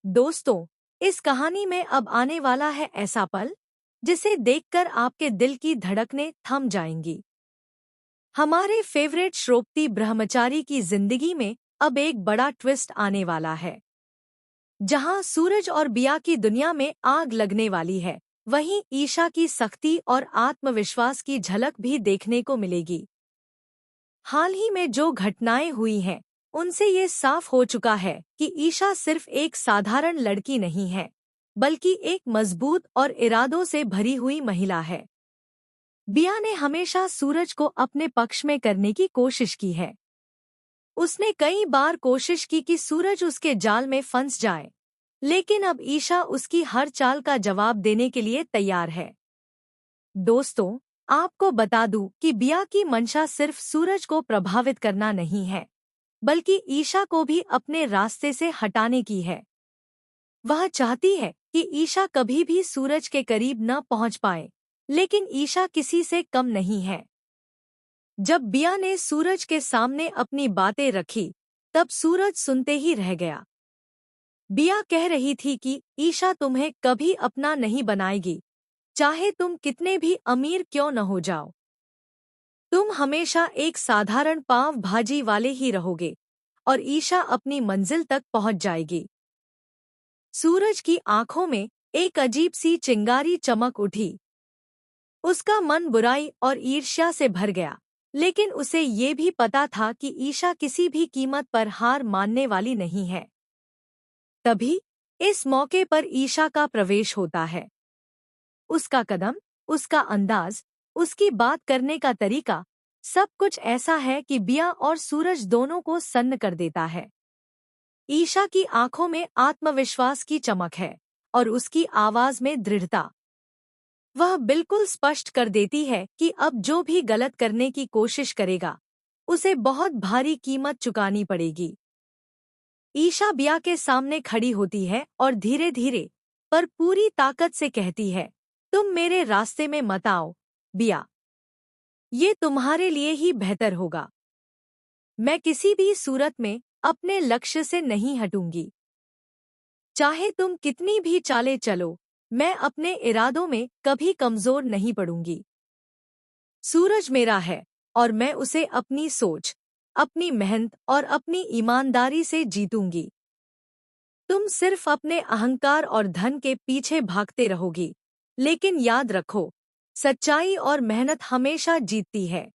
दोस्तों, इस कहानी में अब आने वाला है ऐसा पल जिसे देखकर आपके दिल की धड़कनें थम जाएंगी। हमारे फेवरेट श्रोप्ती ब्रह्मचारी की जिंदगी में अब एक बड़ा ट्विस्ट आने वाला है। जहां सूरज और बिया की दुनिया में आग लगने वाली है, वहीं ईशा की सख्ती और आत्मविश्वास की झलक भी देखने को मिलेगी। हाल ही में जो घटनाएं हुई हैं, उनसे ये साफ हो चुका है कि ईशा सिर्फ एक साधारण लड़की नहीं है, बल्कि एक मजबूत और इरादों से भरी हुई महिला है। बिया ने हमेशा सूरज को अपने पक्ष में करने की कोशिश की है। उसने कई बार कोशिश की कि सूरज उसके जाल में फंस जाए, लेकिन अब ईशा उसकी हर चाल का जवाब देने के लिए तैयार है। दोस्तों, आपको बता दूं कि बिया की मंशा सिर्फ सूरज को प्रभावित करना नहीं है, बल्कि ईशा को भी अपने रास्ते से हटाने की है। वह चाहती है कि ईशा कभी भी सूरज के करीब न पहुंच पाए, लेकिन ईशा किसी से कम नहीं है। जब बिया ने सूरज के सामने अपनी बातें रखी, तब सूरज सुनते ही रह गया। बिया कह रही थी कि ईशा तुम्हें कभी अपना नहीं बनाएगी, चाहे तुम कितने भी अमीर क्यों न हो जाओ। तुम हमेशा एक साधारण पाव भाजी वाले ही रहोगे और ईशा अपनी मंजिल तक पहुंच जाएगी। सूरज की आंखों में एक अजीब सी चिंगारी चमक उठी। उसका मन बुराई और ईर्ष्या से भर गया, लेकिन उसे ये भी पता था कि ईशा किसी भी कीमत पर हार मानने वाली नहीं है। तभी इस मौके पर ईशा का प्रवेश होता है। उसका कदम, उसका अंदाज, उसकी बात करने का तरीका, सब कुछ ऐसा है कि बिया और सूरज दोनों को सन्न कर देता है। ईशा की आंखों में आत्मविश्वास की चमक है और उसकी आवाज में दृढ़ता। वह बिल्कुल स्पष्ट कर देती है कि अब जो भी गलत करने की कोशिश करेगा, उसे बहुत भारी कीमत चुकानी पड़ेगी। ईशा बिया के सामने खड़ी होती है और धीरे धीरे पर पूरी ताकत से कहती है, तुम मेरे रास्ते में मत आओ, बिया। ये तुम्हारे लिए ही बेहतर होगा। मैं किसी भी सूरत में अपने लक्ष्य से नहीं हटूंगी। चाहे तुम कितनी भी चालें चलो, मैं अपने इरादों में कभी कमजोर नहीं पड़ूंगी। सूरज मेरा है और मैं उसे अपनी सोच, अपनी मेहनत और अपनी ईमानदारी से जीतूंगी। तुम सिर्फ अपने अहंकार और धन के पीछे भागते रहोगी, लेकिन याद रखो, सच्चाई और मेहनत हमेशा जीतती है।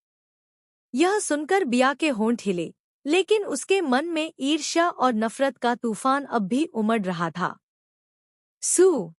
यह सुनकर बिया के होंठ हिले, लेकिन उसके मन में ईर्ष्या और नफरत का तूफान अब भी उमड़ रहा था। सू